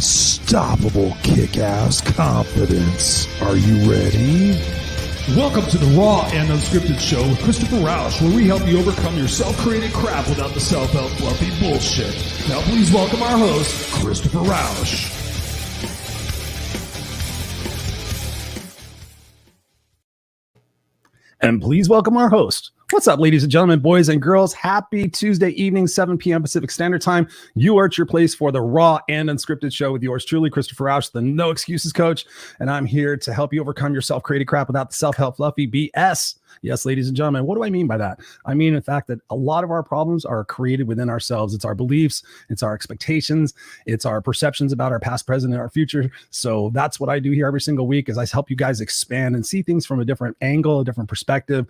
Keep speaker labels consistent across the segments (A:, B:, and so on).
A: unstoppable kick-ass confidence. Are you ready?
B: Welcome to the Raw and Unscripted show with Christopher Rausch, where we help you overcome your self-created crap without the self-help fluffy bullshit. Now please welcome our host, Christopher Rausch.
C: And please welcome our host. What's up, ladies and gentlemen, boys and girls? Happy Tuesday evening, 7 p.m. Pacific Standard Time. You are at your place for the Raw and Unscripted show with yours truly, Christopher Rausch, the No Excuses Coach. And I'm here to help you overcome your self-created crap without the self-help fluffy BS. Yes, ladies and gentlemen, what do I mean by that? I mean, in fact, that a lot of our problems are created within ourselves. It's our beliefs, it's our expectations, it's our perceptions about our past, present, and our future. So that's what I do here every single week is I help you guys expand and see things from a different angle, a different perspective,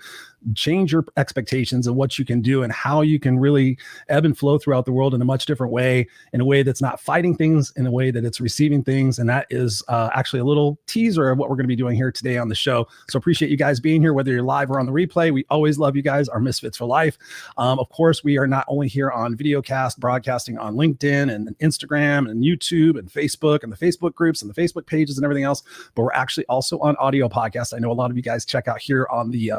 C: change your expectations and what you can do and how you can really ebb and flow throughout the world in a much different way, in a way that's not fighting things, in a way that it's receiving things. And that is actually a little teaser of what we're going to be doing here today on the show. So appreciate you guys being here, whether you're live or on the replay. We always love you guys, our misfits for life. Of course, we are not only here on videocast, broadcasting on LinkedIn and Instagram and YouTube and Facebook and the Facebook groups and the Facebook pages and everything else, but we're actually also on audio podcast. I know a lot of you guys check out here on the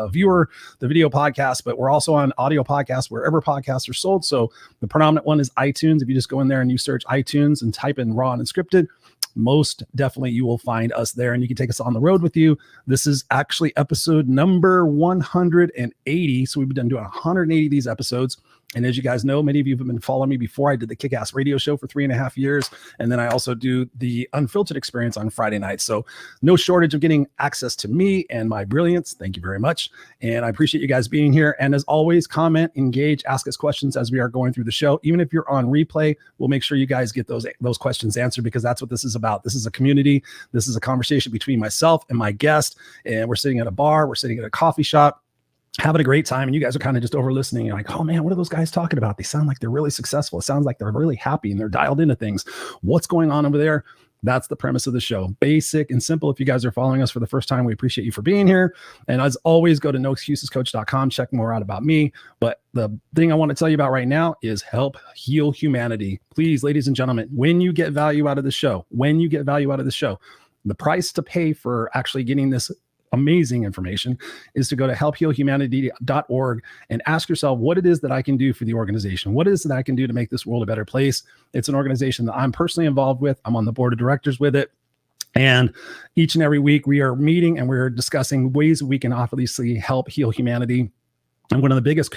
C: the video podcast, but we're also on audio podcasts wherever podcasts are sold. So the predominant one is iTunes. If you just go in there and you search iTunes and type in Raw and Unscripted, most definitely you will find us there and you can take us on the road with you. This is actually episode number 180. So we've been doing 180 of these episodes. And as you guys know, many of you have been following me before. I did the Kickass radio show for 3.5 years. And then I also do the Unfiltered experience on Friday nights. So no shortage of getting access to me and my brilliance. Thank you very much. And I appreciate you guys being here. And as always, comment, engage, ask us questions as we are going through the show. Even if you're on replay, we'll make sure you guys get those questions answered because that's what this is about. This is a community. This is a conversation between myself and my guest. And we're sitting at a bar. We're sitting at a coffee shop, having a great time, and you guys are kind of just over listening. You're like, oh man, what are those guys talking about? They sound like they're really successful. It sounds like they're really happy and they're dialed into things. What's going on over there? That's the premise of the show. Basic and simple. If you guys are following us for the first time, we appreciate you for being here. And as always, go to noexcusescoach.com, check more out about me. But the thing I want to tell you about right now is help heal humanity. Please, ladies and gentlemen, when you get value out of the show, the price to pay for actually getting this amazing information is to go to helphealhumanity.org and ask yourself what it is that I can do for the organization. What is it that I can do to make this world a better place? It's an organization that I'm personally involved with. I'm on the board of directors with it. And each and every week we are meeting and we're discussing ways we can obviously help heal humanity. And one of the biggest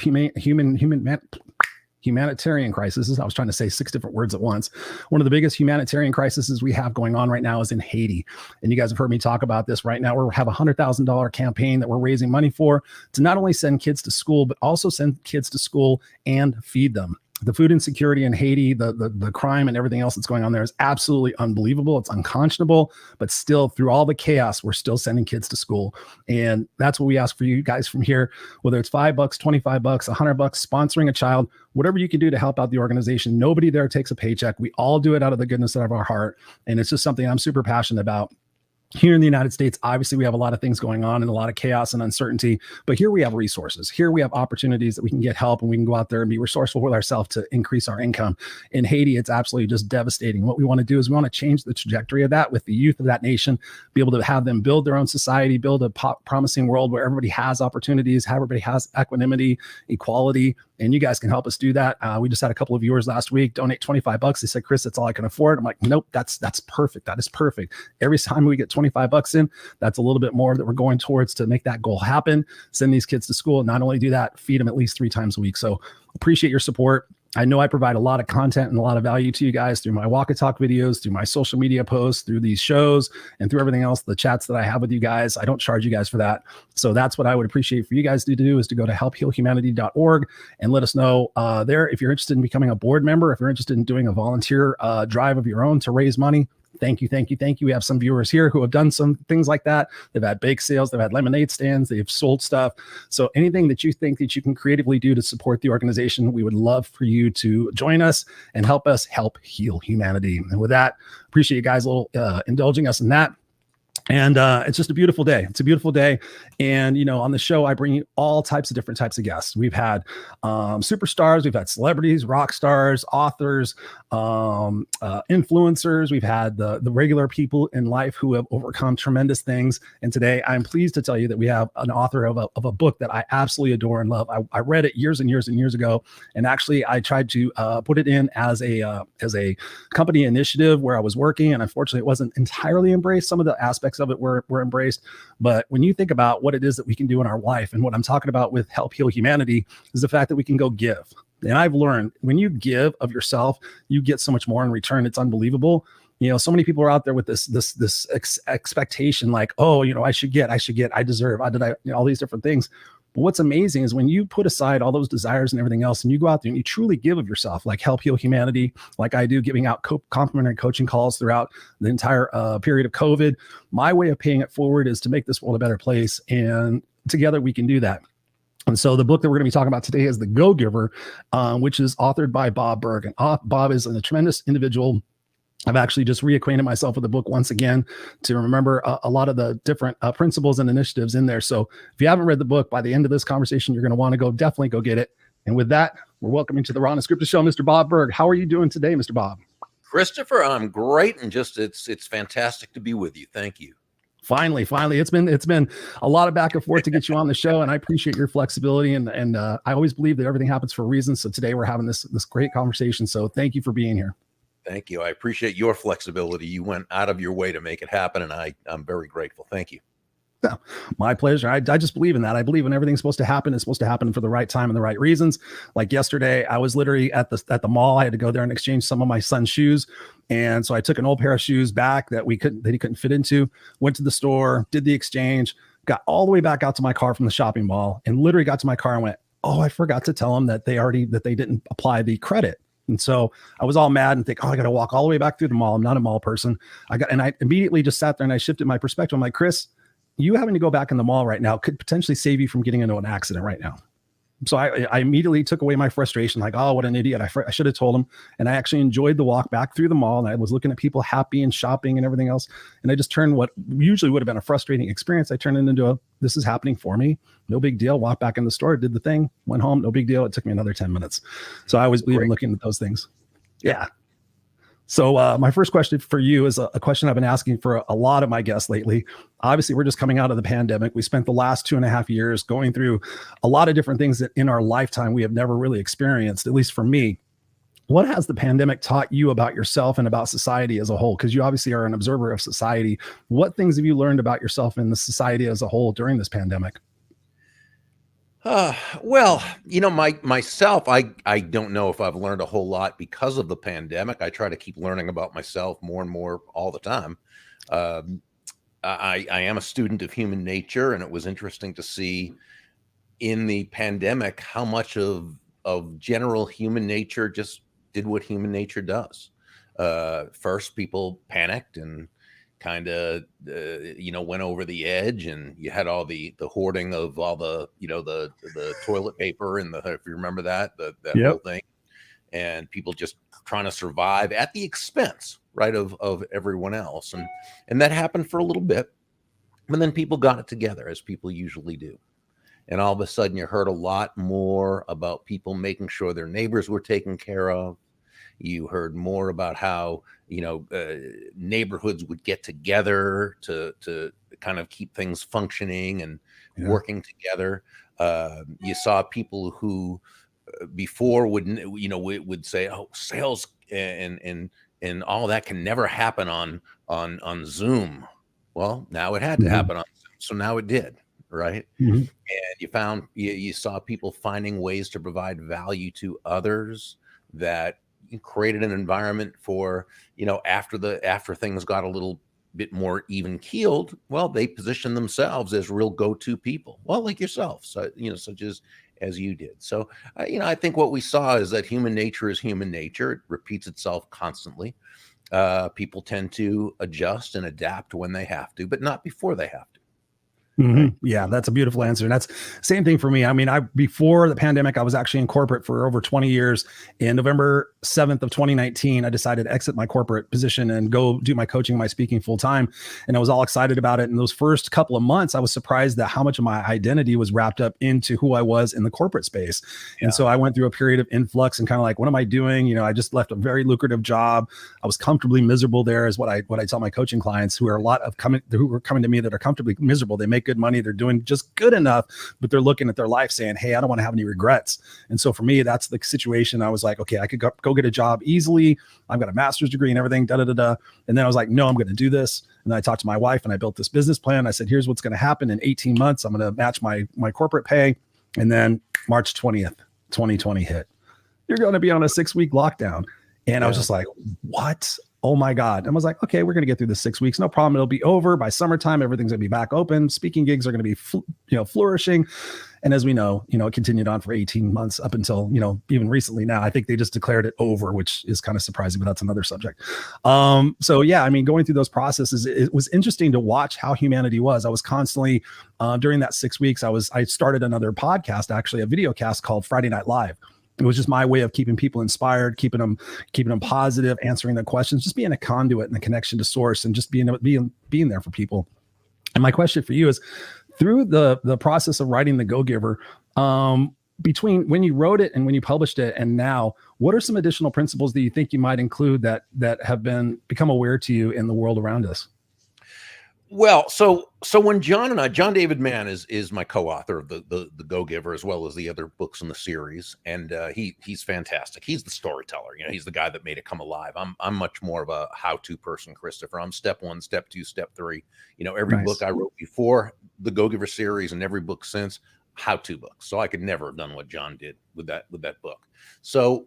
C: humanitarian crises, I was trying to say 6 different words at once. One of the biggest humanitarian crises we have going on right now is in Haiti. And you guys have heard me talk about this right now. We have a $100,000 campaign that we're raising money for to not only send kids to school, but also send kids to school and feed them. The food insecurity in Haiti, the crime and everything else that's going on there is absolutely unbelievable. It's unconscionable, but still through all the chaos, we're still sending kids to school. And that's what we ask for you guys from here, whether it's $5, $25, $100, sponsoring a child, whatever you can do to help out the organization. Nobody there takes a paycheck. We all do it out of the goodness of our heart. And it's just something I'm super passionate about. Here in the United States, obviously, we have a lot of things going on and a lot of chaos and uncertainty, but here we have resources. Here we have opportunities that we can get help and we can go out there and be resourceful with ourselves to increase our income. In Haiti, it's absolutely just devastating. What we want to do is we want to change the trajectory of that with the youth of that nation, be able to have them build their own society, build a promising world where everybody has opportunities, everybody has equanimity, equality, and you guys can help us do that. We just had a couple of viewers last week donate $25. They said, Chris, that's all I can afford. I'm like, nope, that's perfect. That is perfect. Every time we get $25 in, that's a little bit more that we're going towards to make that goal happen. Send these kids to school. And not only do that, feed them at least 3 times a week. So appreciate your support. I know I provide a lot of content and a lot of value to you guys through my walk and talk videos, through my social media posts, through these shows, and through everything else, the chats that I have with you guys. I don't charge you guys for that. So that's what I would appreciate for you guys to do is to go to helphealhumanity.org and let us know there if you're interested in becoming a board member, if you're interested in doing a volunteer drive of your own to raise money. Thank you. We have some viewers here who have done some things like that. They've had bake sales, they've had lemonade stands, they've sold stuff. So anything that you think that you can creatively do to support the organization, we would love for you to join us and help us help heal humanity. And with that, appreciate you guys a little indulging us in that. And it's just a beautiful day. It's a beautiful day. And, on the show, I bring you all types of different types of guests. We've had superstars, we've had celebrities, rock stars, authors, influencers. We've had the regular people in life who have overcome tremendous things. And today I'm pleased to tell you that we have an author of a book that I absolutely adore and love. I read it years and years and years ago. And actually, I tried to put it in as a company initiative where I was working. And unfortunately, it wasn't entirely embraced. Some of the aspects of it were embraced. But when you think about what it is that we can do in our life, and what I'm talking about with Help Heal Humanity is the fact that we can go give. And I've learned when you give of yourself, you get so much more in return. It's unbelievable. So many people are out there with this expectation, like, oh, I should get, I deserve, all these different things. But what's amazing is when you put aside all those desires and everything else, and you go out there and you truly give of yourself, like Help Heal Humanity, like I do, giving out complimentary coaching calls throughout the entire period of COVID. My way of paying it forward is to make this world a better place. And together we can do that. And so the book that we're going to be talking about today is The Go-Giver, which is authored by Burg. And Bob is a tremendous individual. I've actually just reacquainted myself with the book once again to remember a lot of the different principles and initiatives in there. So if you haven't read the book, by the end of this conversation, you're going to want to definitely go get it. And with that, we're welcoming to the Raw&Unscripted show, Mr. Bob Burg. How are you doing today, Mr. Bob?
D: Christopher, I'm great. And it's fantastic to be with you. Thank you.
C: Finally, it's been a lot of back and forth to get you on the show, and I appreciate your flexibility. And I always believe that everything happens for a reason. So today we're having this great conversation. So thank you for being here.
D: Thank you. I appreciate your flexibility. You went out of your way to make it happen, and I'm very grateful. Thank you.
C: Yeah, my pleasure. I just believe in that. I believe when everything's supposed to happen, it's supposed to happen for the right time and the right reasons. Like yesterday, I was literally at the mall. I had to go there and exchange some of my son's shoes. And so I took an old pair of shoes back that he couldn't fit into, went to the store, did the exchange, got all the way back out to my car from the shopping mall, and literally got to my car and went, oh, I forgot to tell them that they didn't apply the credit. And so I was all mad and think, oh, I got to walk all the way back through the mall. I'm not a mall person. I immediately just sat there and I shifted my perspective. I'm like, Chris, you having to go back in the mall right now could potentially save you from getting into an accident right now. So I immediately took away my frustration, like, oh, what an idiot. I should have told him. And I actually enjoyed the walk back through the mall. And I was looking at people happy and shopping and everything else. And I just turned what usually would have been a frustrating experience. I turned it into this is happening for me. No big deal. Walked back in the store, did the thing, went home. No big deal. It took me another 10 minutes. So I always believe in looking at those things. Yeah. So my first question for you is a question I've been asking for a lot of my guests lately. Obviously, we're just coming out of the pandemic. We spent the last 2.5 years going through a lot of different things that in our lifetime we have never really experienced, at least for me. What has the pandemic taught you about yourself and about society as a whole? Because you obviously are an observer of society. What things have you learned about yourself and the society as a whole during this pandemic?
D: Well, myself, I don't know if I've learned a whole lot because of the pandemic. I try to keep learning about myself more and more all the time. I am a student of human nature, and it was interesting to see in the pandemic how much of general human nature just did what human nature does. First, people panicked and kind of went over the edge, and you had all the hoarding of all the toilet paper and if you remember that
C: Yep.
D: whole thing, and people just trying to survive at the expense, right, of everyone else, and that happened for a little bit, but then people got it together, as people usually do, and all of a sudden you heard a lot more about people making sure their neighbors were taken care of. You heard more about how neighborhoods would get together to kind of keep things functioning and working together. You saw people who before would say, "Oh, sales and all that can never happen on Zoom." Well, now it had to happen on Zoom, so now it did, right?
C: Mm-hmm.
D: And you saw people finding ways to provide value to others that created an environment for, after things got a little bit more even keeled, well, they positioned themselves as real go-to people. Well, like yourself, so, such as you did. So, I think what we saw is that human nature is human nature. It repeats itself constantly. People tend to adjust and adapt when they have to, but not before they have to.
C: Yeah, that's a beautiful answer. And that's same thing for me. I mean, before the pandemic, I was actually in corporate for over 20 years. In November 7th of 2019, I decided to exit my corporate position and go do my coaching, my speaking full time. And I was all excited about it. And those first couple of months, I was surprised at how much of my identity was wrapped up into who I was in the corporate space. And so I went through a period of influx and kind of like, what am I doing? You know, I just left a very lucrative job. I was comfortably miserable there, is what I tell my coaching clients who are coming to me that are comfortably miserable. They make good money. They're doing just good enough, but they're looking at their life saying, hey, I don't want to have any regrets. And so for me, that's the situation. I was like, okay, I could go get a job easily. I've got a master's degree and everything, And then I was like, no, I'm going to do this. And then I talked to my wife and I built this business plan. I said, here's what's going to happen in 18 months. I'm going to match my corporate pay. And then March 20th, 2020 hit. You're going to be on a 6-week lockdown. And I was just like, what? Oh my God. And I was like, okay, we're going to get through the 6 weeks. No problem. It'll be over by summertime. Everything's going to be back open. Speaking gigs are going to be, flourishing. And as we know, it continued on for 18 months up until, even recently now. I think they just declared it over, which is kind of surprising, but that's another subject. So yeah, I mean, going through those processes, it was interesting to watch how humanity was. I was constantly, during that 6 weeks, I started another podcast, actually a video cast called Friday Night Live. It was just my way of keeping people inspired, keeping them positive, answering their questions, just being a conduit and a connection to source, and just being there for people. And my question for you is, through the process of writing The Go-Giver, between when you wrote it and when you published it and now, what are some additional principles that you think you might include that have become aware to you in the world around us?
D: Well, so when John David Mann is my co-author of the Go-Giver, as well as the other books in the series, and he's fantastic. He's the storyteller. He's the guy that made it come alive. I'm much more of a how-to person, Christopher. I'm step 1, step 2, step 3. Every book I wrote before the Go-Giver series and every book since, how-to books. So I could never have done what John did with that book. So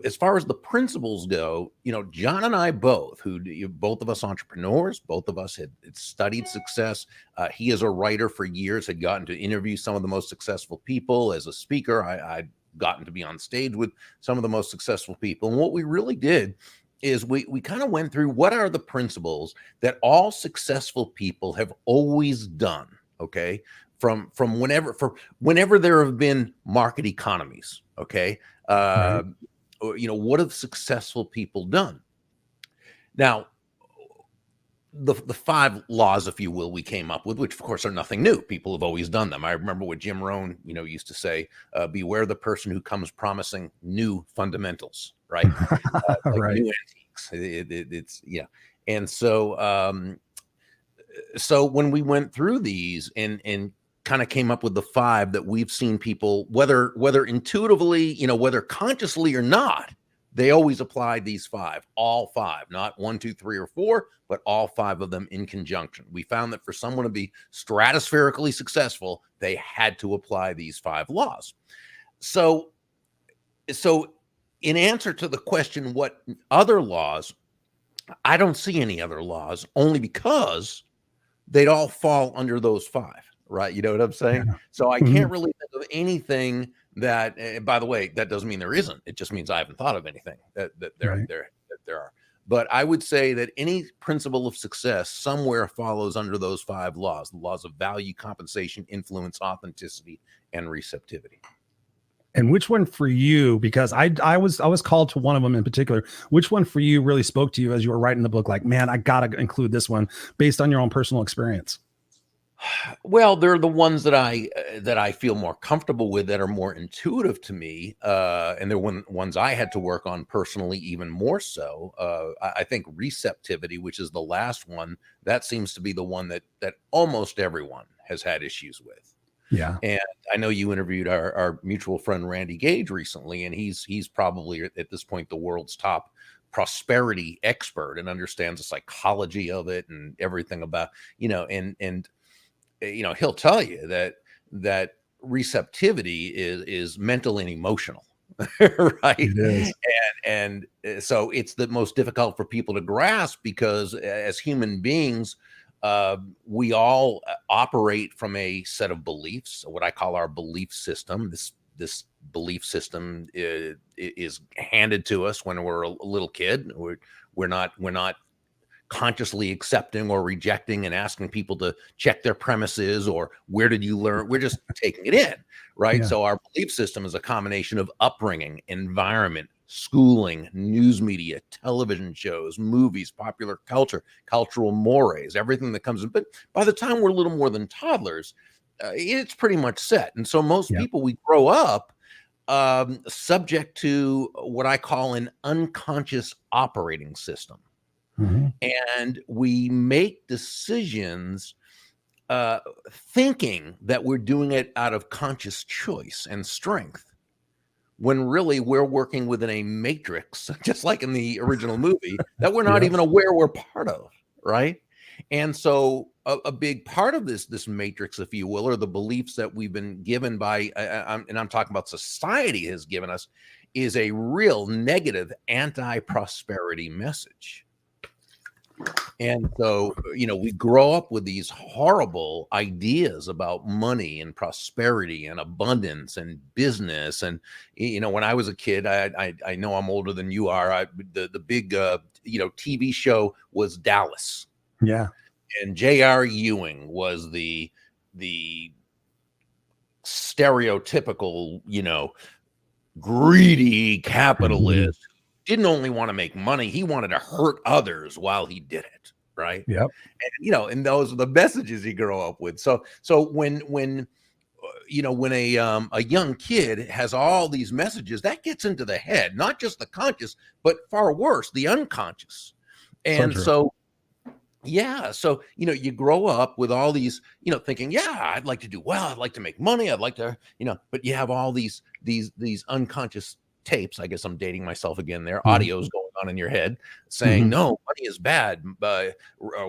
D: as far as the principles go, John and I both, both of us entrepreneurs, both of us had studied success. He is a writer for years, had gotten to interview some of the most successful people. As a speaker, I'd gotten to be on stage with some of the most successful people. And what we really did is we kind of went through what are the principles that all successful people have always done. Okay. From whenever there have been market economies, okay, right. What have successful people done? Now, the 5 laws, if you will, we came up with, which of course are nothing new. People have always done them. I remember what Jim Rohn, used to say: "Beware the person who comes promising new fundamentals." Right, right. New antiques. It's and so so when we went through these and kind of came up with the 5 that we've seen people, whether intuitively, whether consciously or not, they always applied these 5, all 5, not 1, 2, 3, or 4, but all 5 of them in conjunction. We found that for someone to be stratospherically successful, they had to apply these 5 laws. So in answer to the question, what other laws, I don't see any other laws, only because they'd all fall under those 5. Right. You know what I'm saying? Yeah. So I can't really think of anything that, by the way, that doesn't mean there isn't. It just means I haven't thought of anything that there are. But I would say that any principle of success somewhere follows under those 5 laws: the laws of value, compensation, influence, authenticity, and receptivity.
C: And which one for you, because I was called to one of them in particular, which one for you really spoke to you as you were writing the book? Like, man, I got to include this one based on your own personal experience.
D: Well, they're the ones that I feel more comfortable with, that are more intuitive to me, and they're ones I had to work on personally even more so. I think receptivity, which is the last one, that seems to be the one that almost everyone has had issues with.
C: Yeah,
D: and I know you interviewed our mutual friend Randy Gage recently, and he's probably at this point the world's top prosperity expert and understands the psychology of it and everything about and he'll tell you that receptivity is mental and emotional, right? It is. And so it's the most difficult for people to grasp, because as human beings, we all operate from a set of beliefs, what I call our belief system. This belief system is handed to us when we're a little kid. We're not consciously accepting or rejecting and asking people to check their premises or where did you learn. We're just taking it in, right?
C: Yeah.
D: So our belief system is a combination of upbringing, environment, schooling, news media, television shows, movies, popular culture, cultural mores, everything that comes in. But by the time we're a little more than toddlers, it's pretty much set. And so most people, we grow up subject to what I call an unconscious operating system. And we make decisions thinking that we're doing it out of conscious choice and strength, when really we're working within a matrix, just like in the original movie, that we're not even aware we're part of, right? And so a big part of this matrix, if you will, are the beliefs that we've been given by, and I'm talking about society has given us, is a real negative anti-prosperity message. And so, we grow up with these horrible ideas about money and prosperity and abundance and business. And, when I was a kid, I know I'm older than you are. The big, TV show was Dallas.
C: Yeah.
D: And J.R. Ewing was the stereotypical, greedy capitalist. Didn't only want to make money, he wanted to hurt others while he did it, right?
C: Yep.
D: And and those are the messages you grow up with. So when a young kid has all these messages, that gets into the head, not just the conscious, but far worse, the unconscious. And so you grow up with all these, thinking, I'd like to do well, I'd like to make money, I'd like to, but you have all these unconscious tapes. I guess I'm dating myself again there. Audio's going on in your head saying, no, money is bad.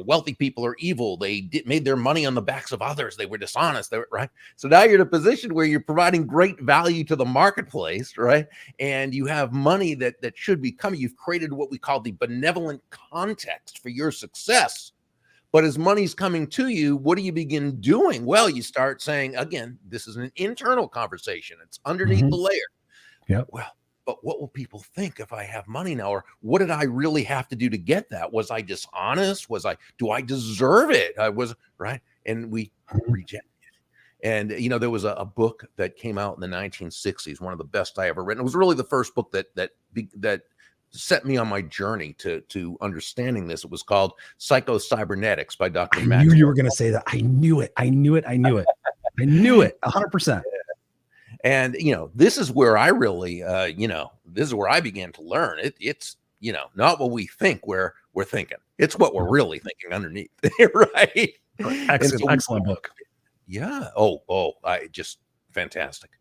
D: Wealthy people are evil. They made their money on the backs of others. They were dishonest. Right. So now you're in a position where you're providing great value to the marketplace. Right. And you have money that should be coming. You've created what we call the benevolent context for your success. But as money's coming to you, what do you begin doing? Well, you start saying, again, this is an internal conversation. It's underneath the layer.
C: Yeah.
D: Well, but what will people think if I have money now? Or what did I really have to do to get that? Was I dishonest? Do I deserve it? Right. And we reject it. And, there was a book that came out in the 1960s, one of the best I ever read. It was really the first book that set me on my journey to understanding this. It was called Psycho-Cybernetics by Dr.
C: I knew you were going to say that. I knew it. I knew it. 100%.
D: And, this is where I really, this is where I began to learn. It's, not what we think we're thinking. It's what we're really thinking underneath. Right.
C: Excellent book.
D: Yeah. Just fantastic.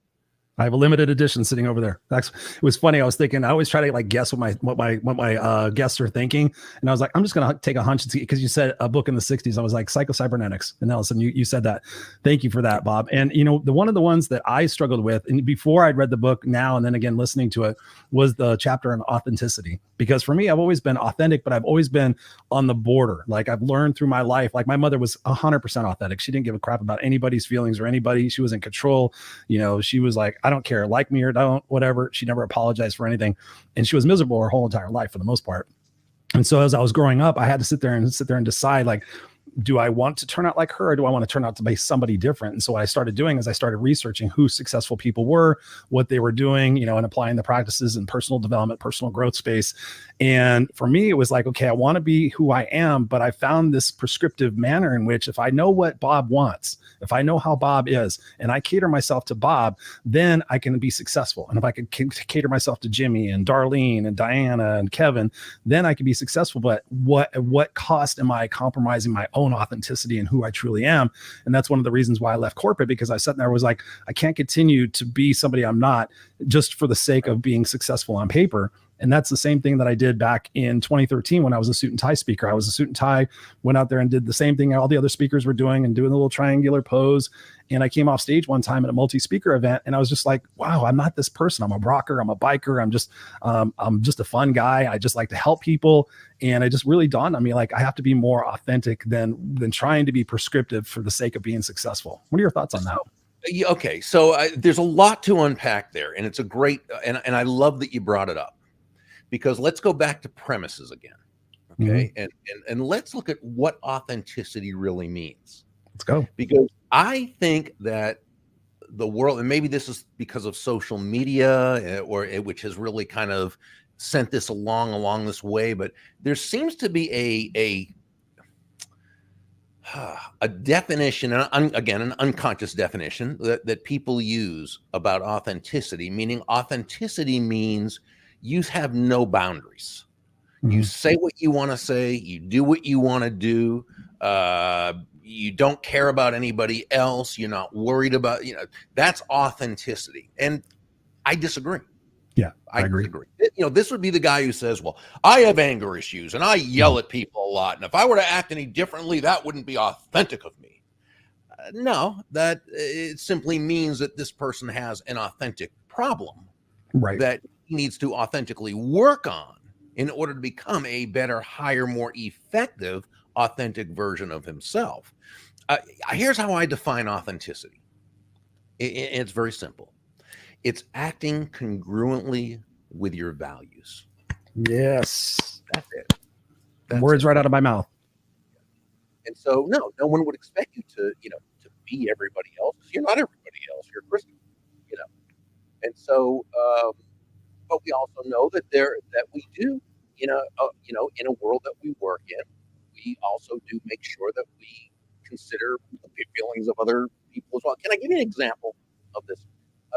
C: I have a limited edition sitting over there. It was funny. I was thinking, I always try to guess what my guests are thinking. And I was like, I'm just going to take a hunch because you said a book in the 60s. I was like, Psycho-Cybernetics. And Nelson, you said that. Thank you for that, Bob. And, one of the ones that I struggled with, and before I'd read the book now, and then again, listening to it, was the chapter on authenticity. Because for me, I've always been authentic, but I've always been on the border. Like I've learned through my life, like my mother was 100% authentic. She didn't give a crap about anybody's feelings or anybody. She was in control. She was like, I don't care, like me or don't, whatever. She never apologized for anything. And she was miserable her whole entire life for the most part. And so as I was growing up, I had to sit there and decide, like, do I want to turn out like her, or do I want to turn out to be somebody different? And so what I started doing is I started researching who successful people were, what they were doing, and applying the practices in personal development, personal growth space. And for me, it was like, okay, I want to be who I am, but I found this prescriptive manner in which if I know what Bob wants, if I know how Bob is, and I cater myself to Bob, then I can be successful. And if I can cater myself to Jimmy and Darlene and Diana and Kevin, then I can be successful. But what cost am I compromising my own authenticity and who I truly am? And that's one of the reasons why I left corporate, because I sat there and was like, I can't continue to be somebody I'm not just for the sake of being successful on paper. And that's the same thing that I did back in 2013 when I was a suit and tie speaker. I was a suit and tie, went out there and did the same thing all the other speakers were doing and doing the little triangular pose. And I came off stage one time at a multi-speaker event, and I was just like, wow, I'm not this person. I'm a rocker. I'm a biker. I'm just a fun guy. I just like to help people. And it just really dawned on me, like, I have to be more authentic than trying to be prescriptive for the sake of being successful. What are your thoughts on that?
D: Okay. So there's a lot to unpack there, and it's a great, and I love that you brought it up. Because let's go back to premises again. Okay. And let's look at what authenticity really means.
C: Let's go.
D: Because I think that the world, and maybe this is because of social media which has really kind of sent this along this way, but there seems to be a definition, again, an unconscious definition that people use about authenticity, meaning authenticity means you have no boundaries. You say what you want to say, you do what you want to do. You don't care about anybody else. You're not worried about, that's authenticity. And I disagree.
C: Yeah, I agree.
D: Disagree. This would be the guy who says, well, I have anger issues and I yell at people a lot. And if I were to act any differently, that wouldn't be authentic of me. No, that it simply means that this person has an authentic problem,
C: right,
D: that he needs to authentically work on in order to become a better, higher, more effective, authentic version of himself. Here's how I define authenticity. It's very simple. It's acting congruently with your values.
C: Yes.
D: That's it.
C: Words right out of my mouth.
D: And so, no one would expect you to be everybody else. You're not everybody else. You're Christian, And so, but we also know that we do, in a world that we work in, we also do make sure that we consider the feelings of other people as well. Can I give you an example of this?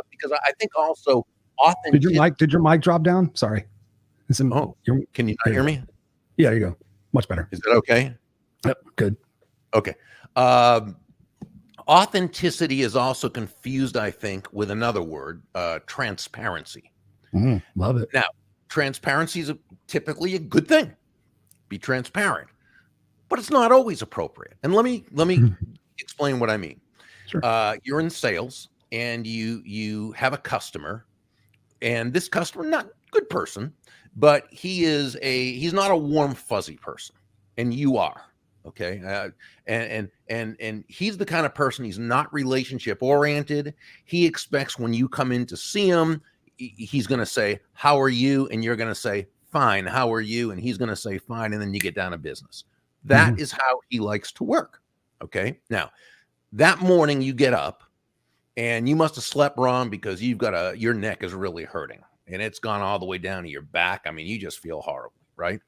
D: Because I think also authentic.
C: Did your mic drop down? Sorry.
D: Can you not hear me?
C: Yeah, there you go. Much better.
D: Is that okay?
C: Yep. Good.
D: Okay. Authenticity is also confused, I think, with another word, transparency.
C: Love it.
D: Now, transparency is typically a good thing. Be transparent, but it's not always appropriate. And let me explain what I mean.
C: Sure.
D: You're in sales and you have a customer, and this customer, not good person, but he's not a warm, fuzzy person, and you are. Okay. And he's the kind of person, he's not relationship oriented. He expects when you come in to see him, he's going to say, how are you? And you're going to say, fine. How are you? And he's going to say, fine. And then you get down to business. That is how he likes to work. Okay. Now that morning you get up and you must've slept wrong because your neck is really hurting and it's gone all the way down to your back. I mean, you just feel horrible. Right.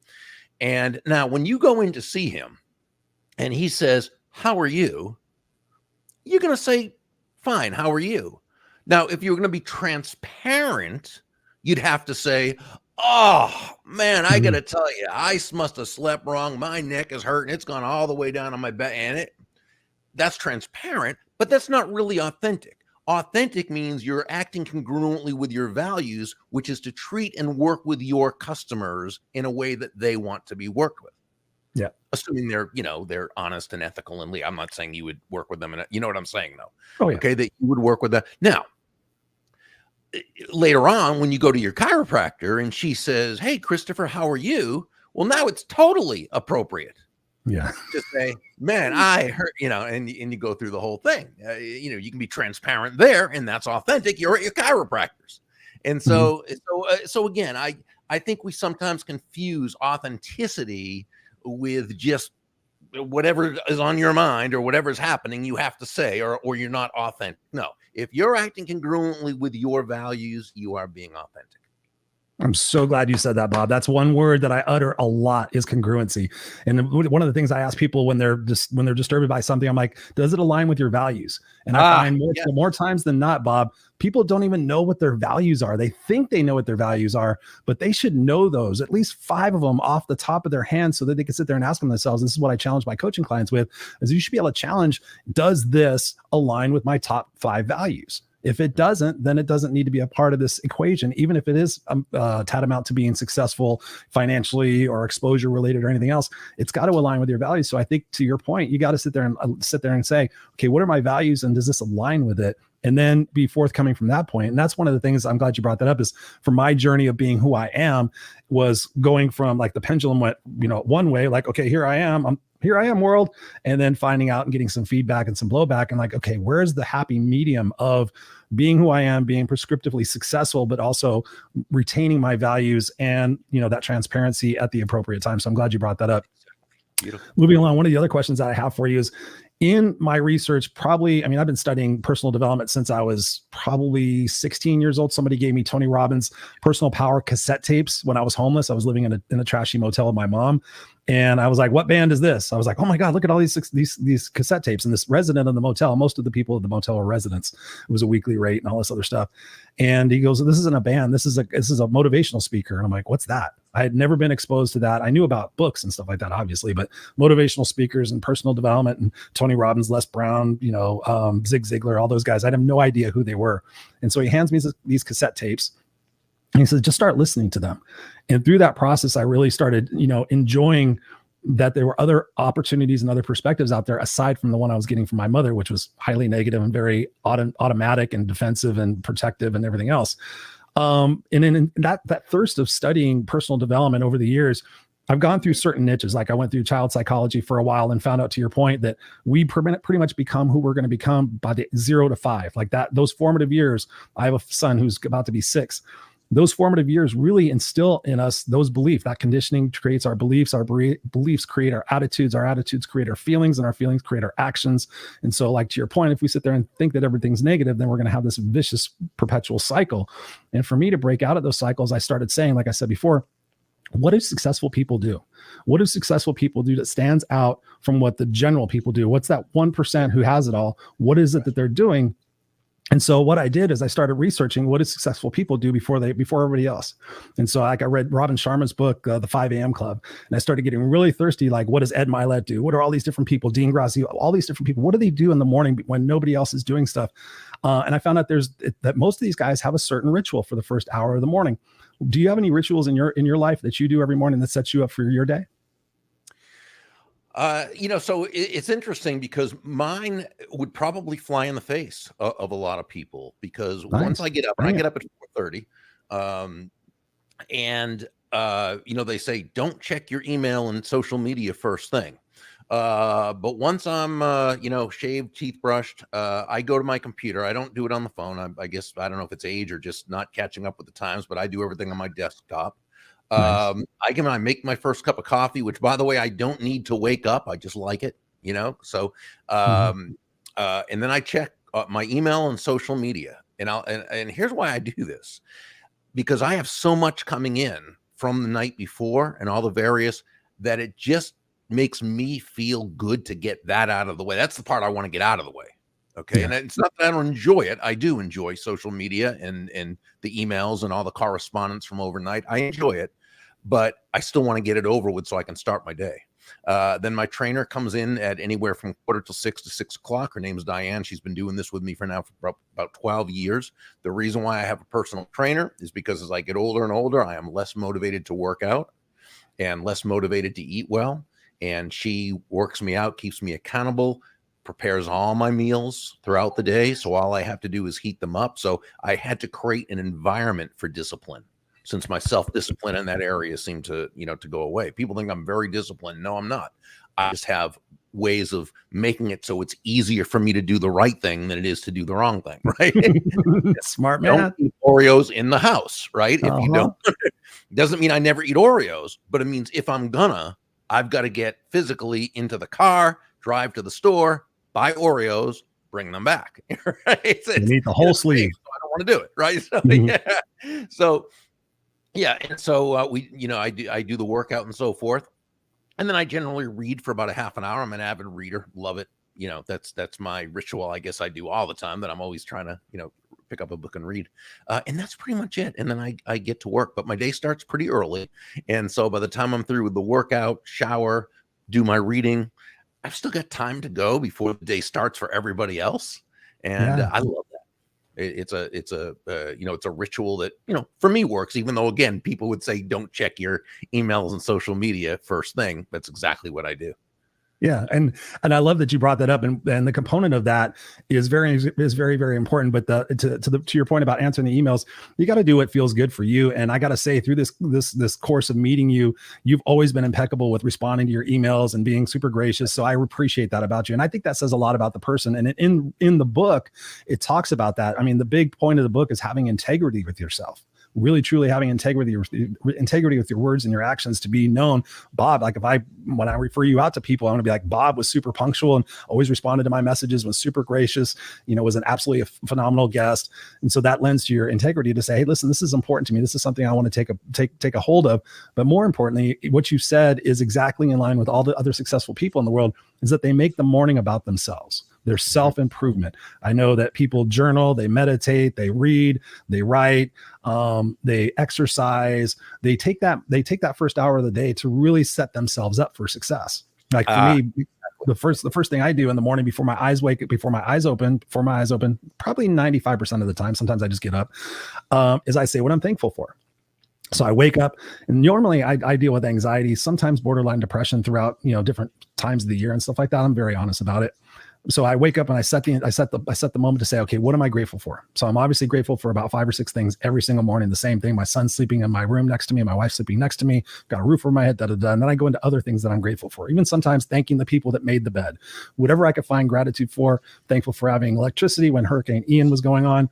D: And now when you go in to see him, and he says, how are you? You're going to say, fine, how are you? Now, if you're going to be transparent, you'd have to say, oh, man, I got to tell you, I must have slept wrong. My neck is hurting. It's gone all the way down on my back. And that's transparent, but that's not really authentic. Authentic means you're acting congruently with your values, which is to treat and work with your customers in a way that they want to be worked with.
C: Yeah.
D: Assuming they're honest and ethical and I'm not saying you would work with them. And you know what I'm saying though.
C: Oh, yeah.
D: Okay. That you would work with them. Now, later on, when you go to your chiropractor and she says, hey, Christopher, how are you? Well, now it's totally appropriate.
C: Yeah.
D: To say, man, I hurt, and you go through the whole thing. You can be transparent there and that's authentic. You're at your chiropractors. And so again, I think we sometimes confuse authenticity with just whatever is on your mind or whatever is happening, you have to say, or you're not authentic. No, if you're acting congruently with your values, you are being authentic.
C: I'm so glad you said that, Bob. That's one word that I utter a lot is congruency. And one of the things I ask people when they're disturbed by something, I'm like, does it align with your values? And I find more times than not, Bob, people don't even know what their values are. They think they know what their values are, but they should know those, at least 5 of them off the top of their hands so that they can sit there and ask them themselves. This is what I challenge my coaching clients with, is you should be able to challenge, does this align with my top 5 values? If it doesn't, then it doesn't need to be a part of this equation, even if it is tantamount to being successful financially or exposure related or anything else. It's got to align with your values. So I think to your point, you got to sit there and say, okay, what are my values and does this align with it? and then be forthcoming from that point. And that's one of the things I'm glad you brought that up, is for my journey of being who I am was going from like the pendulum went, one way, like, okay, here I am world. And then finding out and getting some feedback and some blowback and like, okay, where's the happy medium of being who I am, being prescriptively successful, but also retaining my values and, that transparency at the appropriate time. So I'm glad you brought that up. Beautiful. Moving along, one of the other questions that I have for you is, in my research, I've been studying personal development since I was probably 16 years old. Somebody gave me Tony Robbins' Personal Power cassette tapes when I was homeless. I was living in a trashy motel with my mom. And I was like, what band is this? I was like, oh my God, look at all these cassette tapes. And this resident of the motel, most of the people at the motel were residents. It was a weekly rate and all this other stuff. And he goes, this isn't a band. This is a motivational speaker. And I'm like, what's that? I had never been exposed to that. I knew about books and stuff like that, obviously, but motivational speakers and personal development and Tony Robbins, Les Brown, Zig Ziglar, all those guys, I have no idea who they were. And so he hands me these cassette tapes. And he says, just start listening to them. And through that process, I really started, enjoying that there were other opportunities and other perspectives out there aside from the one I was getting from my mother, which was highly negative and very automatic and defensive and protective and everything else. And in that thirst of studying personal development over the years, I've gone through certain niches. Like I went through child psychology for a while and found out, to your point, that we pretty much become who we're going to become by the 0 to 5, like that, those formative years. I have a son who's about to be 6. Those formative years really instill in us those beliefs. That conditioning creates our beliefs create our attitudes create our feelings, and our feelings create our actions. And so, like to your point, if we sit there and think that everything's negative, then we're going to have this vicious perpetual cycle. And for me to break out of those cycles, I started saying, like I said before, what do successful people do? What do successful people do that stands out from what the general people do? What's that 1% who has it all? What is it that they're doing? And so what I did is I started researching what do successful people do before everybody else. And so I read Robin Sharma's book, The 5 a.m. Club, and I started getting really thirsty. Like, what does Ed Milet do? What are all these different people? Dean Grassi, all these different people. What do they do in the morning when nobody else is doing stuff? And I found out that most of these guys have a certain ritual for the first hour of the morning. Do you have any rituals in your life that you do every morning that sets you up for your day?
D: So it's interesting because mine would probably fly in the face of a lot of people, because nice. Once I get up, and I get up at 4:30, they say, don't check your email and social media first thing. But once I'm, shaved, teeth brushed, I go to my computer. I don't do it on the phone. I guess, I don't know if it's age or just not catching up with the times, but I do everything on my desktop. Nice. I make my first cup of coffee, which, by the way, I don't need to wake up. I just like it, so, and then I check my email and social media, and here's why I do this, because I have so much coming in from the night before and all the various, that it just makes me feel good to get that out of the way. That's the part I want to get out of the way. Okay. Yeah. And it's not that I don't enjoy it. I do enjoy social media and the emails and all the correspondence from overnight. I enjoy it, but I still want to get it over with so I can start my day. Then my trainer comes in at anywhere from 5:45 to 6 o'clock. Her name is Diane. She's been doing this with me for about 12 years. The reason why I have a personal trainer is because as I get older and older, I am less motivated to work out and less motivated to eat well. And she works me out, keeps me accountable, prepares all my meals throughout the day. So all I have to do is heat them up. So I had to create an environment for discipline, since my self-discipline in that area seemed to go away. People think I'm very disciplined. No, I'm not. I just have ways of making it so it's easier for me to do the right thing than it is to do the wrong thing, right?
C: Smart man.
D: Don't eat Oreos in the house, right? If you don't, doesn't mean I never eat Oreos, but it means if I'm I've got to get physically into the car, drive to the store, buy Oreos, bring them back. Right?
C: You need the whole sleeve.
D: So I don't want to do it, right? So and so I do the workout and so forth, and then I generally read for about a half an hour. I'm an avid reader, love it. That's my ritual. I guess I do all the time, that I'm always trying to pick up a book and read, and that's pretty much it. And then I get to work, but my day starts pretty early, and so by the time I'm through with the workout, shower, do my reading, I've still got time to go before the day starts for everybody else. And I love that. It's a ritual that, for me works, even though, again, people would say, don't check your emails and social media first thing. That's exactly what I do.
C: Yeah, and I love that you brought that up, and the component of that is very very important. But to your point about answering the emails, you got to do what feels good for you. And I got to say, through this course of meeting you, you've always been impeccable with responding to your emails and being super gracious. So I appreciate that about you, and I think that says a lot about the person. And in the book, it talks about that. I mean, the big point of the book is having integrity with yourself. Really truly having integrity with your words and your actions to be known. Bob, like when I refer you out to people, I want to be like, Bob was super punctual and always responded to my messages, was super gracious, was an absolutely phenomenal guest. And so that lends to your integrity to say, hey, listen, this is important to me. This is something I want to take a hold of. But more importantly, what you said is exactly in line with all the other successful people in the world, is that they make the morning about themselves. Their self-improvement. I know that people journal, they meditate, they read, they write, they exercise. They take that first hour of the day to really set themselves up for success. Like for me, the first thing I do in the morning before my eyes open, probably 95% of the time, sometimes I just get up, is I say what I'm thankful for. So I wake up, and normally I deal with anxiety, sometimes borderline depression throughout, different times of the year and stuff like that. I'm very honest about it. So I wake up and I set the moment to say, okay, what am I grateful for? So I'm obviously grateful for about 5 or 6 things every single morning. The same thing. My son's sleeping in my room next to me. My wife's sleeping next to me. Got a roof over my head. And then I go into other things that I'm grateful for. Even sometimes thanking the people that made the bed. Whatever I could find gratitude for. Thankful for having electricity when Hurricane Ian was going on.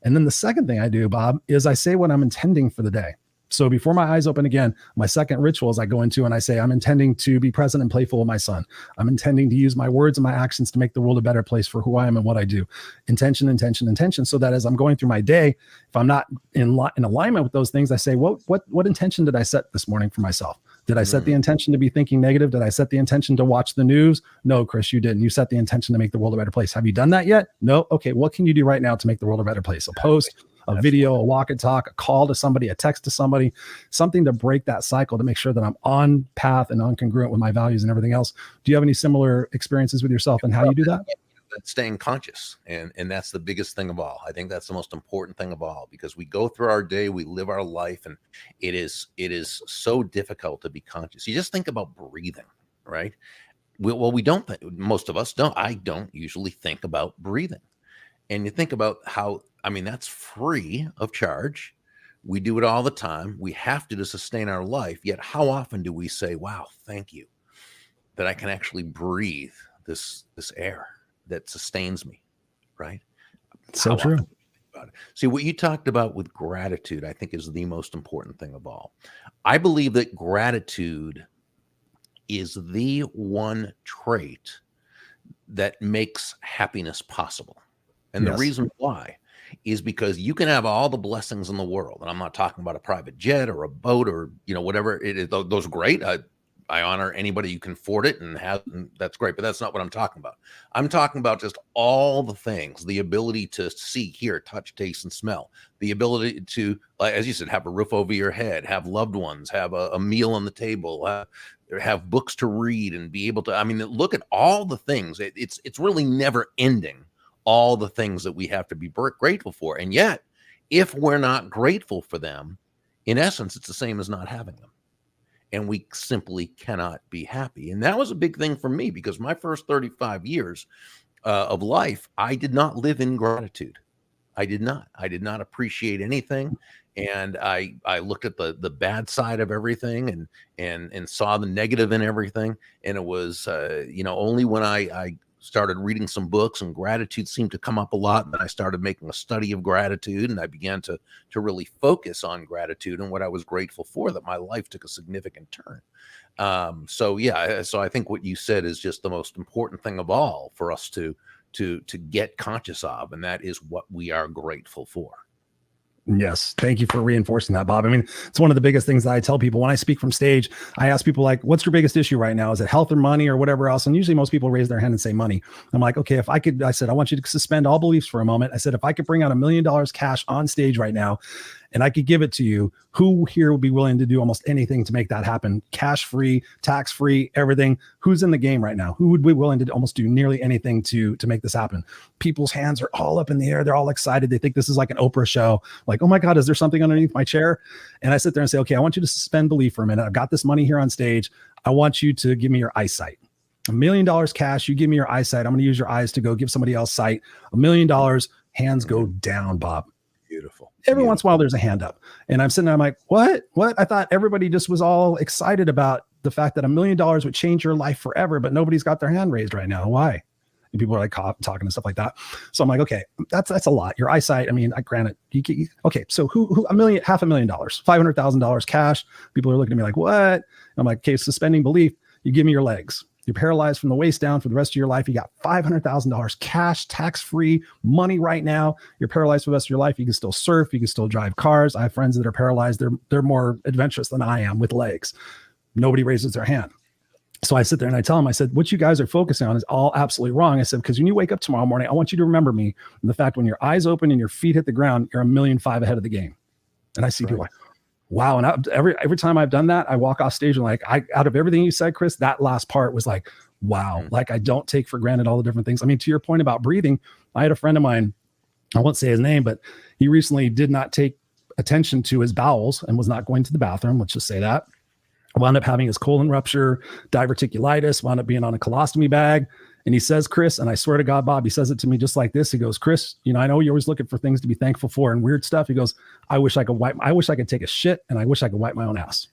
C: And then the second thing I do, Bob, is I say what I'm intending for the day. So before my eyes open again, my second ritual is I go into and I say, I'm intending to be present and playful with my son. I'm intending to use my words and my actions to make the world a better place for who I am and what I do. Intention, intention, intention. So that as I'm going through my day, if I'm not in alignment with those things, I say, what intention did I set this morning for myself? Did I set the intention to be thinking negative? Did I set the intention to watch the news? No, Chris, you didn't. You set the intention to make the world a better place. Have you done that yet? No. Okay. What can you do right now to make the world a better place? A post, a video, a walk and talk, a call to somebody, a text to somebody, something to break that cycle to make sure that I'm on path and on congruent with my values and everything else. Do you have any similar experiences with yourself and how you do that?
D: Staying conscious. And that's the biggest thing of all. I think that's the most important thing of all, because we go through our day, we live our life, and it is so difficult to be conscious. You just think about breathing, right? We don't think, most of us don't. I don't usually think about breathing. And you think about how, that's free of charge. We do it all the time. We have to sustain our life. Yet how often do we say, wow, thank you that I can actually breathe this air that sustains me, right?
C: So true.
D: See, what you talked about with gratitude, I think, is the most important thing of all. I believe that gratitude is the one trait that makes happiness possible. And the reason why is because you can have all the blessings in the world. And I'm not talking about a private jet or a boat or, whatever it is. Those are great. I honor anybody who can afford it and that's great, but that's not what I'm talking about. I'm talking about just all the things, the ability to see, hear, touch, taste, and smell, the ability to, as you said, have a roof over your head, have loved ones, have a meal on the table, have books to read and be able to, look at all the things. It's really never ending. All the things that we have to be grateful for. And yet, if we're not grateful for them, in essence, it's the same as not having them. And we simply cannot be happy. And that was a big thing for me, because my first 35 years of life, I did not live in gratitude. I did not appreciate anything. And I looked at the bad side of everything and saw the negative in everything. And it was, only when I started reading some books and gratitude seemed to come up a lot. And then I started making a study of gratitude, and I began to really focus on gratitude and what I was grateful for, that my life took a significant turn. So I think what you said is just the most important thing of all for us to get conscious of. And that is what we are grateful for.
C: Yes. Thank you for reinforcing that, Bob. It's one of the biggest things that I tell people when I speak from stage. I ask people, like, what's your biggest issue right now? Is it health or money or whatever else? And usually most people raise their hand and say money. I'm like, okay, I said, I want you to suspend all beliefs for a moment. I said, if I could bring out $1 million cash on stage right now, and I could give it to you, who here would be willing to do almost anything to make that happen? Cash free, tax free, everything. Who's in the game right now? Who would be willing to almost do nearly anything to make this happen? People's hands are all up in the air. They're all excited. They think this is like an Oprah show. Like, oh my God, is there something underneath my chair? And I sit there and say, okay, I want you to suspend belief for a minute. I've got this money here on stage. I want you to give me your eyesight. $1 million cash. You give me your eyesight. I'm going to use your eyes to go give somebody else sight. $1 million, hands go down, Bob.
D: Beautiful.
C: Every once in a while, there's a hand up. And I'm sitting there, I'm like, what? I thought everybody just was all excited about the fact that $1 million would change your life forever, but nobody's got their hand raised right now. Why? And people are like talking and stuff like that. So I'm like, okay, that's a lot. Your eyesight. I mean, I granted, okay. So who $500,000, $500,000 cash. People are looking at me like, what? I'm like, okay, suspending belief. You give me your legs. You're paralyzed from the waist down for the rest of your life. You got $500,000 cash, tax-free money right now. You're paralyzed for the rest of your life. You can still surf. You can still drive cars. I have friends that are paralyzed. They're more adventurous than I am with legs. Nobody raises their hand. So I sit there and I tell them, I said, what you guys are focusing on is all absolutely wrong. I said, because when you wake up tomorrow morning, I want you to remember me and the fact when your eyes open and your feet hit the ground, you're $1.5 million ahead of the game. And I see people like, wow. And every time I've done that, I walk off stage and like, out of everything you said, Chris, that last part was like, wow. Like I don't take for granted all the different things. I mean, to your point about breathing, I had a friend of mine, I won't say his name, but he recently did not take attention to his bowels and was not going to the bathroom. Let's just say that. Wound up having his colon rupture, diverticulitis, wound up being on a colostomy bag. And he says, Chris, and I swear to God, Bob, he says it to me just like this. He goes, Chris, I know you're always looking for things to be thankful for and weird stuff. He goes, I wish I could take a shit and I wish I could wipe my own ass.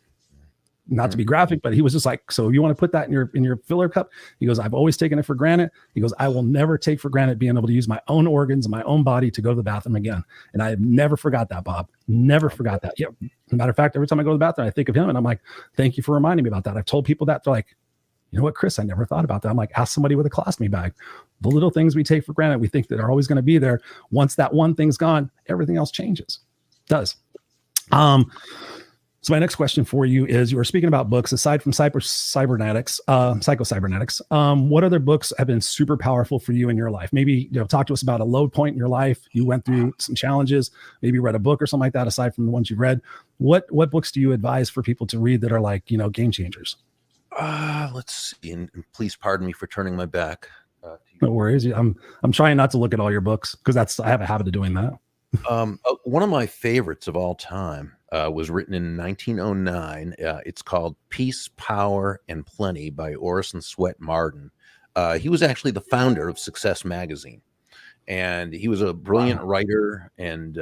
C: Not to be graphic, but he was just like, so you want to put that in your filler cup? He goes, I've always taken it for granted. He goes, I will never take for granted being able to use my own organs and my own body to go to the bathroom again. And I have never forgot that, Bob. Never forgot that. Yeah. As a matter of fact, every time I go to the bathroom, I think of him and I'm like, thank you for reminding me about that. I've told people that. They're like, you know what, Chris, I never thought about that. I'm like, ask somebody with a colostomy bag. The little things we take for granted, we think that are always going to be there. Once that one thing's gone, everything else changes. It does. So my next question for you is, you were speaking about books aside from psychocybernetics. What other books have been super powerful for you in your life? Maybe, talk to us about a low point in your life. You went through some challenges, maybe read a book or something like that, aside from the ones you've read. What books do you advise for people to read that are like, game changers?
D: Let's see. And please pardon me for turning my back.
C: No worries. I'm trying not to look at all your books because I have a habit of doing that.
D: One of my favorites of all time was written in 1909. It's called Peace, Power, and Plenty by Orison Swett Marden. He was actually the founder of Success Magazine. And he was a brilliant writer and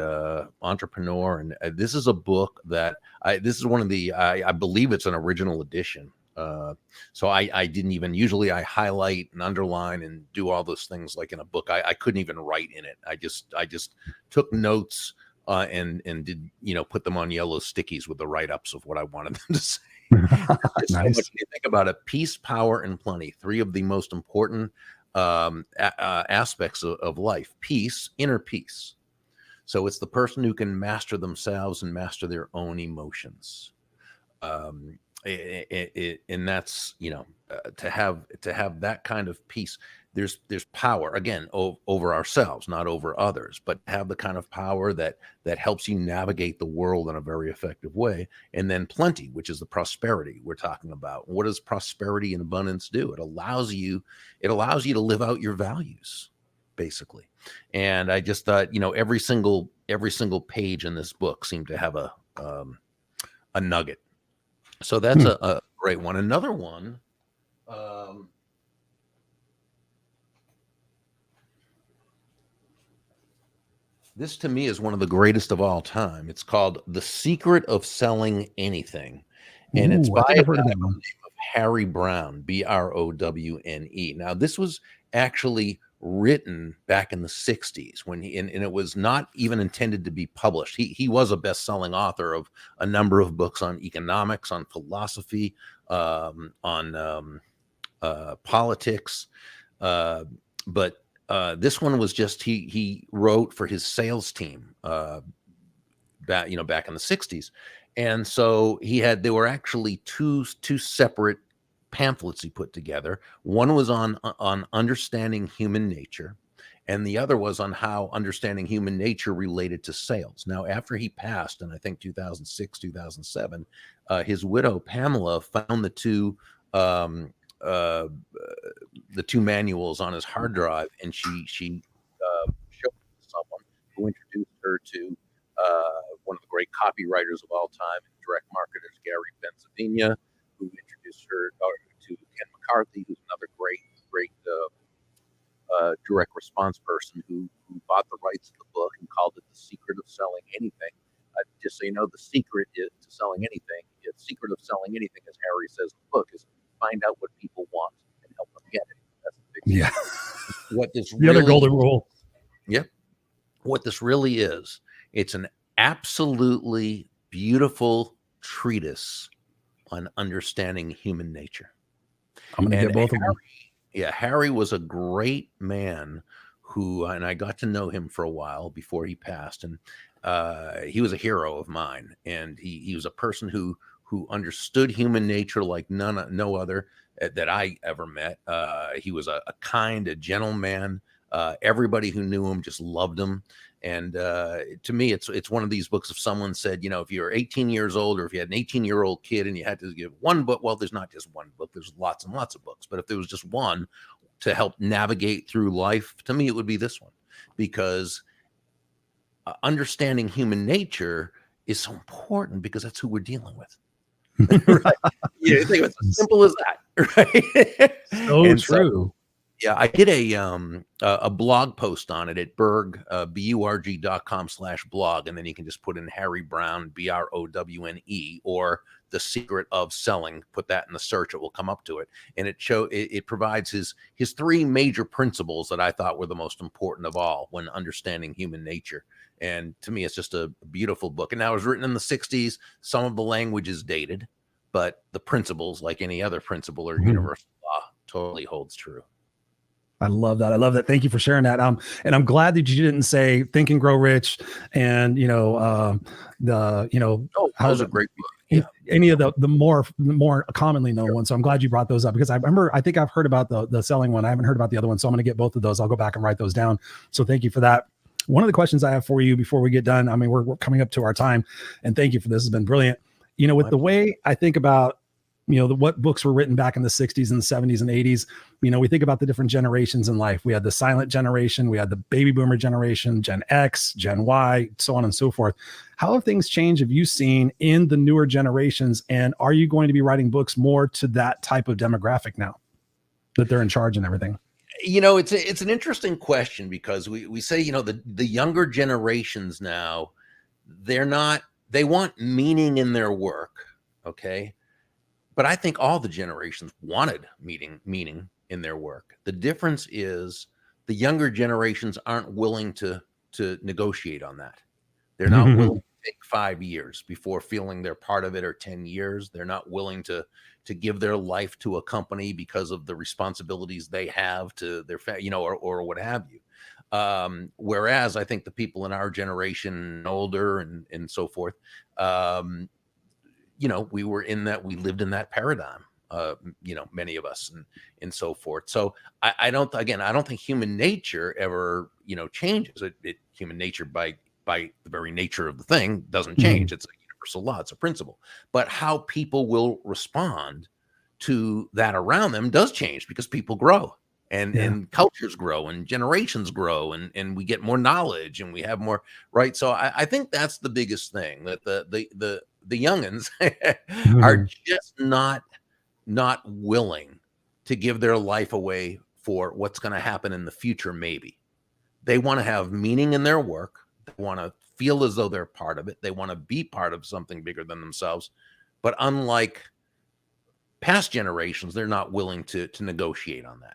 D: entrepreneur. And this is a book that this is one of the, I believe it's an original edition. So I didn't even, usually I highlight and underline and do all those things like in a book. I couldn't even write in it. I just took notes and did, put them on yellow stickies with the write-ups of what I wanted them to say. Nice. So much you think about it. Peace, power, and plenty. Three of the most important aspects of life. Peace, inner peace. So it's the person who can master themselves and master their own emotions. And that's, to have that kind of peace. There's power again over ourselves, not over others, but have the kind of power that helps you navigate the world in a very effective way. And then plenty, which is the prosperity we're talking about. What does prosperity and abundance do? It allows you to live out your values, basically. And I just thought, every single page in this book seemed to have a nugget. So that's a great one. Another one, this to me is one of the greatest of all time. It's called The Secret of Selling Anything. And it's by a guy by the name of Harry Browne, Browne. Now, this was actually written back in the 60s when and it was not even intended to be published. He was a best-selling author of a number of books on economics, on philosophy, on politics, but this one was just he wrote for his sales team back in the 60s. And so there were actually two separate pamphlets he put together. One was on understanding human nature, and the other was on how understanding human nature related to sales. Now, after he passed, in I think 2006, 2007, his widow Pamela found the two manuals on his hard drive, and she showed it to someone who introduced her to one of the great copywriters of all time, direct marketers, Gary Pennsylvania, who introduced her to Ken McCarthy, who's another direct response person who bought the rights to the book and called it The Secret of Selling Anything. Just so you know, the secret to selling anything, the secret of selling anything, as Harry says in the book, is find out what people want and help them get it. That's the big
C: Yeah.
D: What this
C: The other golden rule.
D: Yep. What this really is, it's an absolutely beautiful treatise on understanding human nature.
C: I'm going to get both of them.
D: Yeah, Harry was a great man and I got to know him for a while before he passed, and he was a hero of mine, and he was a person who understood human nature like no other that I ever met. He was a kind, a gentleman. Everybody who knew him just loved him. And to me, it's one of these books. If someone said, if you're 18 years old, or if you had an 18-year-old kid and you had to give one book, well, there's not just one book. There's lots and lots of books. But if there was just one to help navigate through life, to me, it would be this one, because understanding human nature is so important, because that's who we're dealing with. Right? Yeah, it's as simple as that, right?
C: So true.
D: Yeah, I did a blog post on it at Burg, burg.com/blog, and then you can just put in Harry Browne, BROWNE, or The Secret of Selling. Put that in the search; it will come up to it, and it provides his three major principles that I thought were the most important of all when understanding human nature. And to me, it's just a beautiful book. And now it was written in the 60s. Some of the language is dated, but the principles, like any other principle or universal law, totally holds true.
C: I love that. I love that. Thank you for sharing that. And I'm glad that you didn't say Think and Grow Rich and,
D: those are great books.
C: Yeah. Any of the more commonly known ones. So I'm glad you brought those up, because I think I've heard about the selling one. I haven't heard about the other one. So I'm going to get both of those. I'll go back and write those down. So thank you for that. One of the questions I have for you before we get done, I mean, we're coming up to our time, and thank you for this. It's been brilliant. With the way I think about, what books were written back in the 60s and the 70s and 80s, we think about the different generations in life. We had the silent generation, we had the baby boomer generation, Gen X, Gen Y, so on and so forth. How have things changed, have you seen, in the newer generations? And are you going to be writing books more to that type of demographic now that they're in charge and everything?
D: It's an interesting question, because we say, the younger generations now, they want meaning in their work. Okay. But I think all the generations wanted meaning in their work. The difference is the younger generations aren't willing to negotiate on that. They're not willing to take 5 years before feeling they're part of it, or 10 years. They're not willing to give their life to a company because of the responsibilities they have to their or what have you. Whereas I think the people in our generation, older and so forth, we lived in that paradigm, many of us and so forth. So I don't think human nature ever, changes. Human nature by the very nature of the thing doesn't change. It's a universal law. It's a principle. But how people will respond to that around them does change, because people grow and cultures grow and generations grow and we get more knowledge and we have more, right? So I think that's the biggest thing, that the youngins are just not willing to give their life away for what's going to happen in the future. Maybe they want to have meaning in their work. They want to feel as though they're part of it. They want to be part of something bigger than themselves. But unlike past generations, they're not willing to negotiate on that.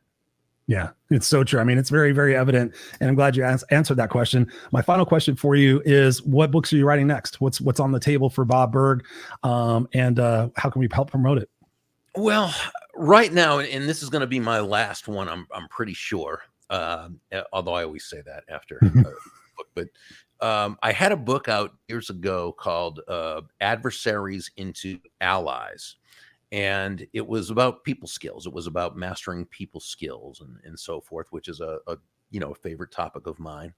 C: Yeah, it's so true. I mean, it's very, very evident. And I'm glad you answered that question. My final question for you is, what books are you writing next? What's on the table for Bob Burg? And how can we help promote it?
D: Well, right now, and this is going to be my last one, I'm pretty sure. Although I always say that after a book. But I had a book out years ago called Adversaries into Allies. And it was about people skills. It was about mastering people skills and so forth, which is a favorite topic of mine.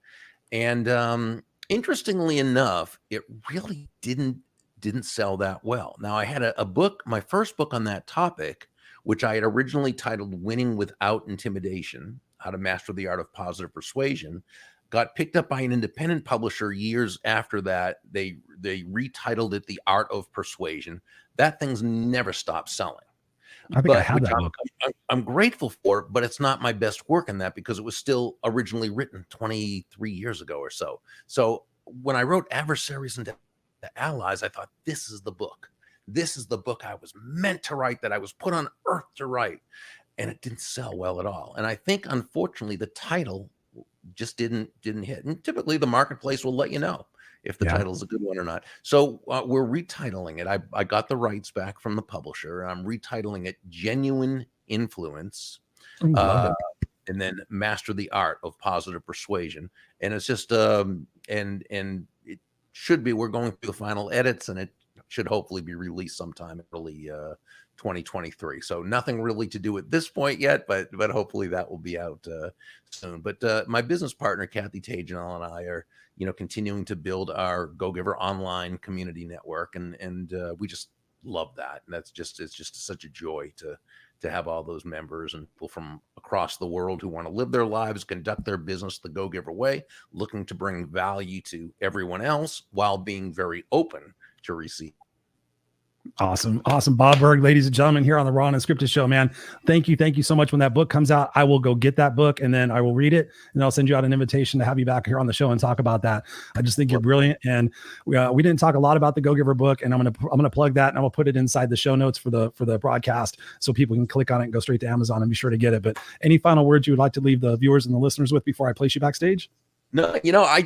D: And interestingly enough, it really didn't sell that well. Now, I had a book, my first book on that topic, which I had originally titled Winning Without Intimidation: How to Master the Art of Positive Persuasion, got picked up by an independent publisher years after that. They retitled it The Art of Persuasion. That thing's never stopped selling.
C: I think I have that book.
D: I'm grateful for it, but it's not my best work in that because it was still originally written 23 years ago or so. So when I wrote Adversaries and Allies, I thought, this is the book. This is the book I was meant to write, that I was put on earth to write. And it didn't sell well at all. And I think, unfortunately, the title just didn't hit. And typically the marketplace will let you know if the title is a good one or not. So we're retitling it. I got the rights back from the publisher. I'm retitling it Genuine Influence, and then Master the Art of Positive Persuasion. And it's just and it should be, we're going through the final edits, and it should hopefully be released sometime early 2023. So nothing really to do at this point yet, but hopefully that will be out soon. But my business partner Kathy Tagenel and I are continuing to build our Go Giver online community network, and we just love that. And it's just such a joy to have all those members and people from across the world who want to live their lives, conduct their business the Go Giver way, looking to bring value to everyone else while being very open to receive.
C: Awesome. Bob Burg, ladies and gentlemen, here on the Raw and Unscripted show, man. Thank you so much. When that book comes out, I will go get that book, and then I will read it, and I'll send you out an invitation to have you back here on the show and talk about that. I just think you're brilliant, and we didn't talk a lot about the Go Giver book, and I'm gonna plug that, and I'm gonna put it inside the show notes for the broadcast, so people can click on it and go straight to Amazon and be sure to get it. But any final words you would like to leave the viewers and the listeners with before I place you backstage?
D: No, I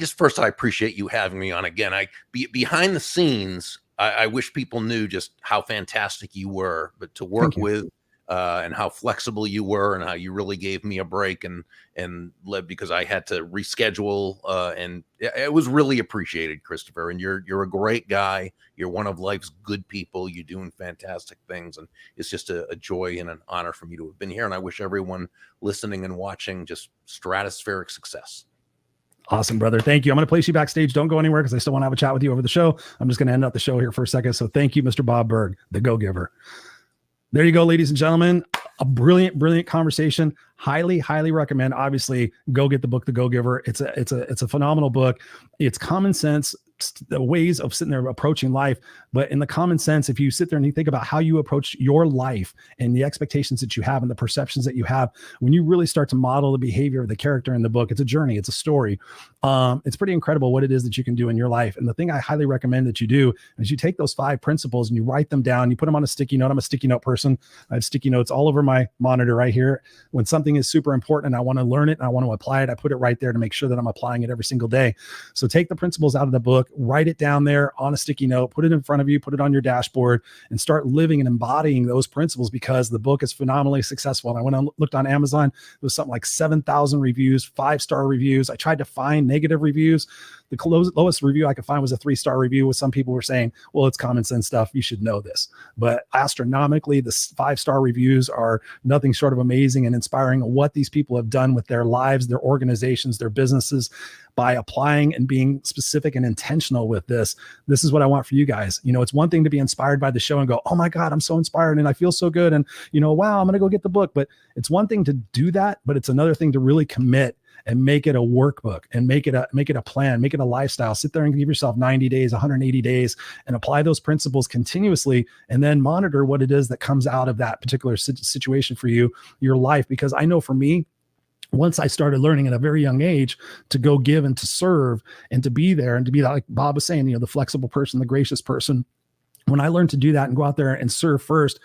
D: appreciate you having me on again. Behind the scenes, I wish people knew just how fantastic you were, but to work with, and how flexible you were, and how you really gave me a break and led, because I had to reschedule, and it was really appreciated, Christopher. And you're a great guy. You're one of life's good people. You're doing fantastic things, and it's just a joy and an honor for me to have been here. And I wish everyone listening and watching just stratospheric success.
C: Awesome, brother. Thank you. I'm going to place you backstage. Don't go anywhere because I still want to have a chat with you over the show. I'm just going to end up the show here for a second. So thank you, Mr. Bob Burg, the Go Giver. There you go, ladies and gentlemen. A brilliant conversation. Highly recommend. Obviously, go get the book, The Go Giver. It's a phenomenal book. It's common sense, the ways of sitting there approaching life. But in the common sense, if you sit there and you think about how you approach your life and the expectations that you have and the perceptions that you have, when you really start to model the behavior of the character in the book, it's a journey, it's a story. It's pretty incredible what it is that you can do in your life. And the thing I highly recommend that you do is you take those 5 principles and you write them down, you put them on a sticky note. I'm a sticky note person. I have sticky notes all over my monitor right here. When something is super important and I want to learn it and I want to apply it, I put it right there to make sure that I'm applying it every single day. So take the principles out of the book, write it down there on a sticky note, put it in front of you, put it on your dashboard, and start living and embodying those principles, because the book is phenomenally successful. And I went and looked on Amazon, it was something like 7,000 reviews, 5-star reviews. I tried to find negative reviews. The lowest review I could find was a 3-star review, with some people were saying, well, it's common sense stuff, you should know this. But astronomically, the 5-star reviews are nothing short of amazing and inspiring what these people have done with their lives, their organizations, their businesses, by applying and being specific and intentional with this. This is what I want for you guys. It's one thing to be inspired by the show and go, oh my God, I'm so inspired and I feel so good. And wow, I'm going to go get the book. But it's one thing to do that, but it's another thing to really commit and make it a workbook and make it a plan, make it a lifestyle. Sit there and give yourself 90 days, 180 days, and apply those principles continuously, and then monitor what it is that comes out of that particular situation for you, your life. Because I know for me, once I started learning at a very young age to go give and to serve and to be there and to be, like Bob was saying, the flexible person, the gracious person, when I learned to do that and go out there and serve first,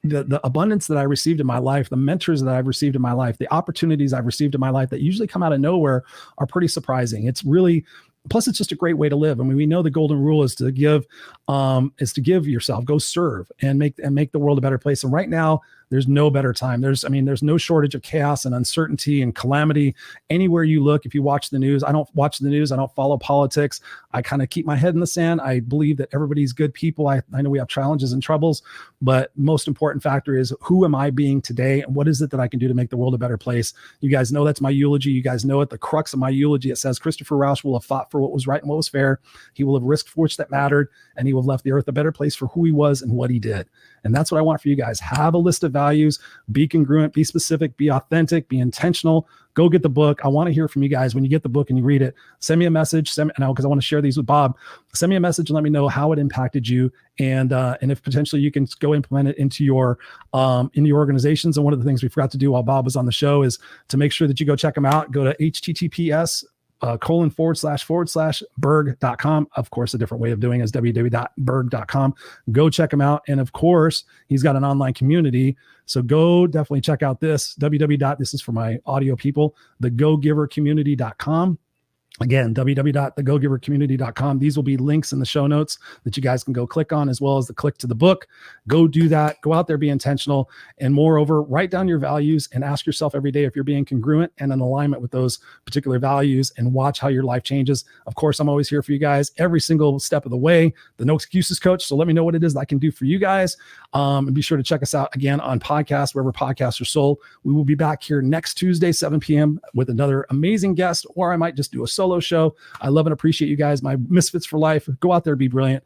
C: the abundance that I received in my life, the mentors that I've received in my life, the opportunities I've received in my life that usually come out of nowhere are pretty surprising. It's really, plus it's just a great way to live. I mean, we know the golden rule is to give yourself, go serve and make the world a better place. And right now, there's no better time. There's no shortage of chaos and uncertainty and calamity anywhere you look. If you watch the news, I don't watch the news. I don't follow politics. I kind of keep my head in the sand. I believe that everybody's good people. I know we have challenges and troubles, but most important factor is, who am I being today? And what is it that I can do to make the world a better place? You guys know that's my eulogy. You guys know it. The crux of my eulogy, it says, Christopher Rausch will have fought for what was right and what was fair. He will have risked for which that mattered, and he will have left the earth a better place for who he was and what he did. And that's what I want for you guys. Have a list of values, be congruent, be specific, be authentic, be intentional. Go get the book. I want to hear from you guys when you get the book and you read it. Send me a message. Because I want to share these with Bob. Send me a message and let me know how it impacted you, and if potentially you can go implement it into your organizations. And one of the things we forgot to do while Bob was on the show is to make sure that you go check them out. Go to https://burg.com. Of course, a different way of doing it is www.burg.com. Go check him out. And of course, he's got an online community. So go definitely check out this this is for my audio people, thegogivercommunity.com. Again, www.thegogivercommunity.com. These will be links in the show notes that you guys can go click on, as well as the click to the book. Go do that. Go out there, be intentional. And moreover, write down your values and ask yourself every day if you're being congruent and in alignment with those particular values, and watch how your life changes. Of course, I'm always here for you guys every single step of the way. The No Excuses Coach. So let me know what it is that I can do for you guys. And be sure to check us out again on podcasts, wherever podcasts are sold. We will be back here next Tuesday, 7 p.m. with another amazing guest, or I might just do a solo show. I love and appreciate you guys, my misfits for life. Go out there, be brilliant.